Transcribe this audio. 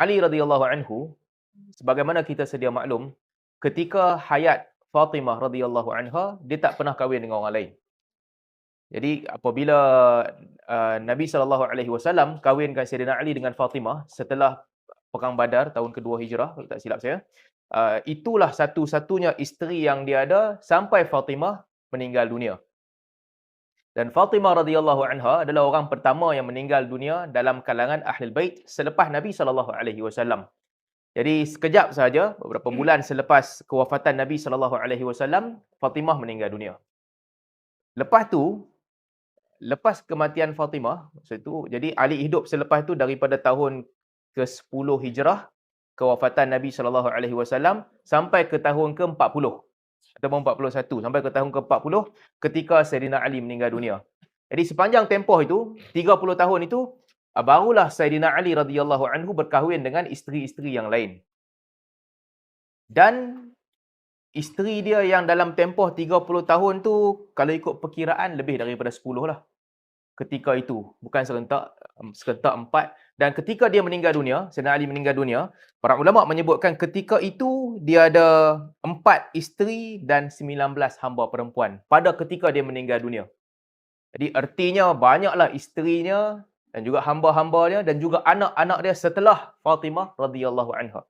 Ali radhiyallahu anhu, sebagaimana kita sedia maklum, ketika hayat Fatimah radhiyallahu anha, dia tak pernah kahwin dengan orang lain. Jadi apabila Nabi SAW kahwinkan Sayyidina Ali dengan Fatimah setelah Perang Badar tahun kedua Hijrah, kalau tak silap saya, itulah satu-satunya isteri yang dia ada sampai Fatimah meninggal dunia. Dan Fatimah radhiyallahu anha adalah orang pertama yang meninggal dunia dalam kalangan Ahlul Bait selepas Nabi SAW. Jadi sekejap sahaja, beberapa bulan selepas kewafatan Nabi SAW, Fatimah meninggal dunia. Lepas tu, lepas kematian Fatimah, masa itu, jadi Ali hidup selepas itu daripada tahun ke-10 Hijrah, kewafatan Nabi SAW, sampai ke tahun ke-40 ataupun 41, sampai ke tahun ke-40 ketika Sayyidina Ali meninggal dunia. Jadi sepanjang tempoh itu, 30 tahun itu, barulah Sayyidina Ali radhiyallahu anhu berkahwin dengan isteri-isteri yang lain. Dan isteri dia yang dalam tempoh 30 tahun tu, kalau ikut perkiraan lebih daripada 10 lah. Ketika itu, bukan serentak 4. Dan ketika dia meninggal dunia, Sayyidina Ali meninggal dunia, para ulama menyebutkan ketika itu dia ada 4 isteri dan 19 hamba perempuan pada ketika dia meninggal dunia. Jadi artinya banyaklah isterinya dan juga hamba-hambanya dan juga anak-anak dia setelah Fatimah radhiyallahu anha.